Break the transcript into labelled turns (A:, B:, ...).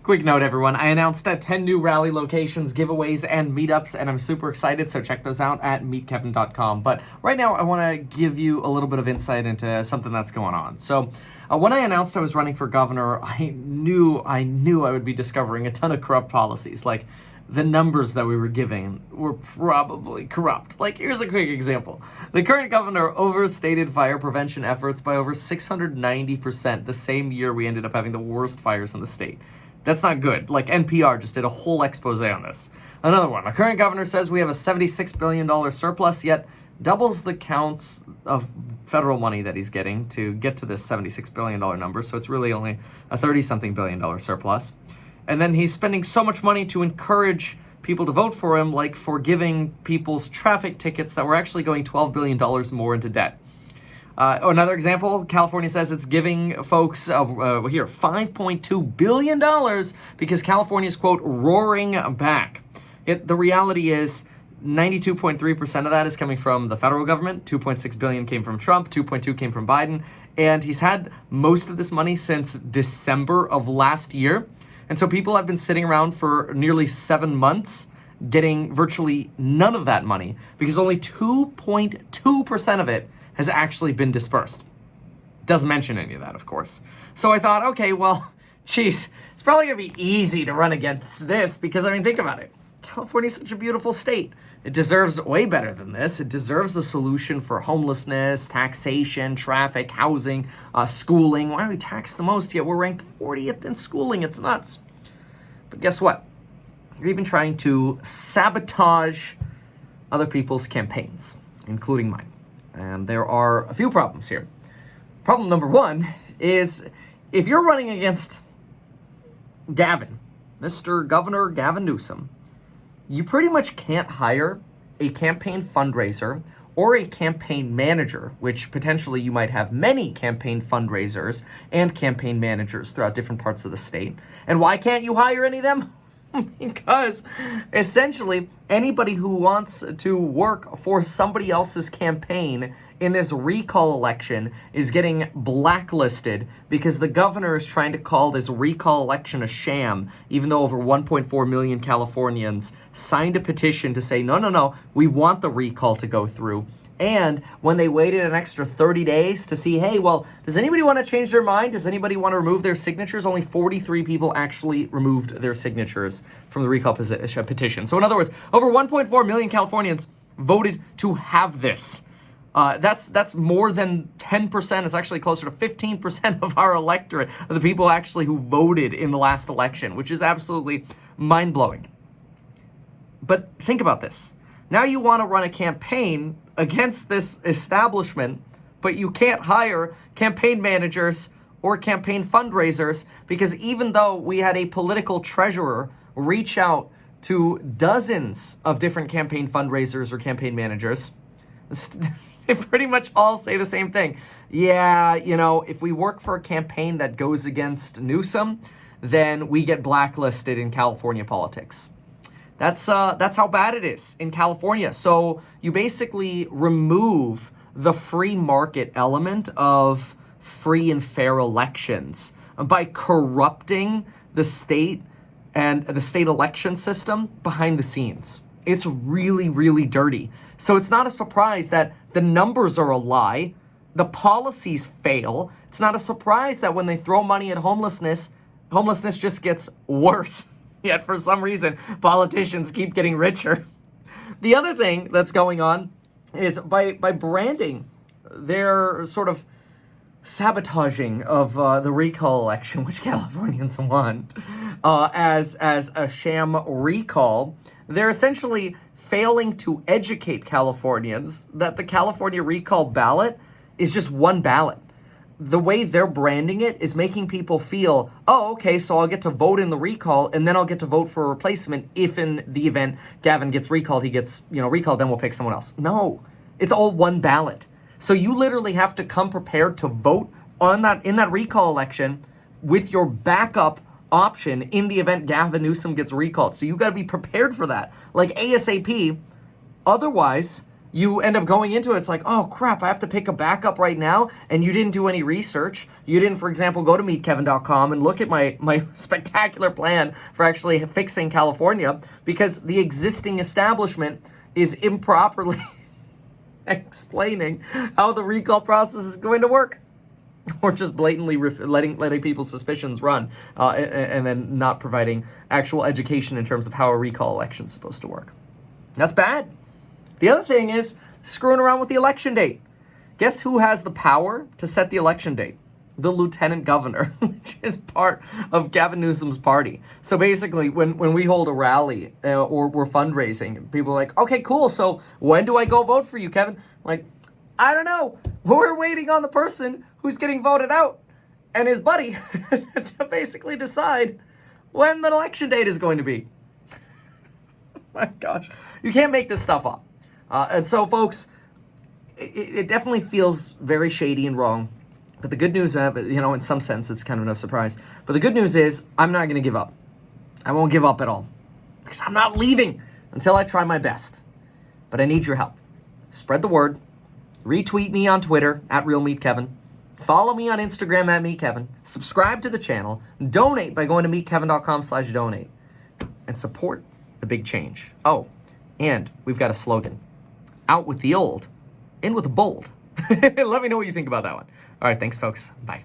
A: Quick note, everyone. I announced 10 new rally locations, giveaways, and meetups, and I'm super excited, so check those out at meetkevin.com. But right now, I want to give you a little bit of insight into something that's going on. So when I announced I was running for governor, I knew I would be discovering a ton of corrupt policies. Like, the numbers that we were giving were probably corrupt. Like, here's a quick example. The current governor overstated fire prevention efforts by over 690% the same year we ended up having the worst fires in the state. That's not good. Like, NPR just did a whole expose on this. Another one. Our current governor says we have a $76 billion surplus, yet doubles the counts of federal money that he's getting to get to this $76 billion number. So it's really only a $30-something billion surplus. And then he's spending so much money to encourage people to vote for him, like for giving people's traffic tickets that were actually going $12 billion more into debt. Another example, California says it's giving folks $5.2 billion because California's, quote, roaring back. The reality is 92.3% of that is coming from the federal government. 2.6 billion came from Trump, 2.2 came from Biden, and he's had most of this money since December of last year. And so people have been sitting around for nearly 7 months getting virtually none of that money because only 2.2% of it has actually been dispersed. Doesn't mention any of that, of course. So I thought, okay, well, geez, it's probably gonna be easy to run against this because, I mean, think about it. California's such a beautiful state. It deserves way better than this. It deserves a solution for homelessness, taxation, traffic, housing, schooling. Why do we tax the most yet we're ranked 40th in schooling? It's nuts. But guess what? You're even trying to sabotage other people's campaigns, including mine. And there are a few problems here. Problem number one is if you're running against Gavin, Mr. Governor Gavin Newsom, you pretty much can't hire a campaign fundraiser or a campaign manager, which potentially you might have many campaign fundraisers and campaign managers throughout different parts of the state. And why can't you hire any of them? Because essentially anybody who wants to work for somebody else's campaign in this recall election is getting blacklisted because the governor is trying to call this recall election a sham, even though over 1.4 million Californians signed a petition to say, no, we want the recall to go through. And when they waited an extra 30 days to see, hey, well, does anybody want to change their mind? Does anybody want to remove their signatures? Only 43 people actually removed their signatures from the recall petition. So in other words, over 1.4 million Californians voted to have this. That's more than 10%. It's actually closer to 15% of our electorate, of the people actually who voted in the last election, which is absolutely mind-blowing. But think about this. Now you want to run a campaign against this establishment, but you can't hire campaign managers or campaign fundraisers because even though we had a political treasurer reach out to dozens of different campaign fundraisers or campaign managers, they pretty much all say the same thing. Yeah, if we work for a campaign that goes against Newsom, then we get blacklisted in California politics. That's how bad it is in California. So you basically remove the free market element of free and fair elections by corrupting the state and the state election system behind the scenes. It's really, really dirty. So it's not a surprise that the numbers are a lie, the policies fail. It's not a surprise that when they throw money at homelessness just gets worse. Yet for some reason, politicians keep getting richer. The other thing that's going on is by branding their sort of sabotaging of the recall election, which Californians want, as a sham recall, they're essentially failing to educate Californians that the California recall ballot is just one ballot. The way they're branding it is making people feel, oh, okay, so I'll get to vote in the recall, and then I'll get to vote for a replacement if in the event Gavin gets recalled, he gets, recalled, then we'll pick someone else. No, it's all one ballot. So you literally have to come prepared to vote in that recall election with your backup option in the event Gavin Newsom gets recalled. So you got to be prepared for that, like ASAP. Otherwise, you end up going into it, it's like, oh crap, I have to pick a backup right now, and you didn't do any research. You didn't, for example, go to meetkevin.com and look at my spectacular plan for actually fixing California, because the existing establishment is improperly explaining how the recall process is going to work. Or just blatantly letting people's suspicions run, and then not providing actual education in terms of how a recall election is supposed to work. That's bad. The other thing is screwing around with the election date. Guess who has the power to set the election date? The lieutenant governor, which is part of Gavin Newsom's party. So basically, when we hold a rally or we're fundraising, people are like, okay, cool, so when do I go vote for you, Kevin? Like, I don't know. We're waiting on the person who's getting voted out and his buddy to basically decide when the election date is going to be. My gosh. You can't make this stuff up. And so, folks, it definitely feels very shady and wrong. But the good news, in some sense, it's kind of no surprise. But the good news is I'm not going to give up. I won't give up at all. Because I'm not leaving until I try my best. But I need your help. Spread the word. Retweet me on Twitter @RealMeetKevin. Follow me on Instagram @MeetKevin. Subscribe to the channel. Donate by going to meetkevin.com/donate. And support the big change. Oh, and we've got a slogan. Out with the old, in with the bold. Let me know what you think about that one. All right, thanks, folks. Bye.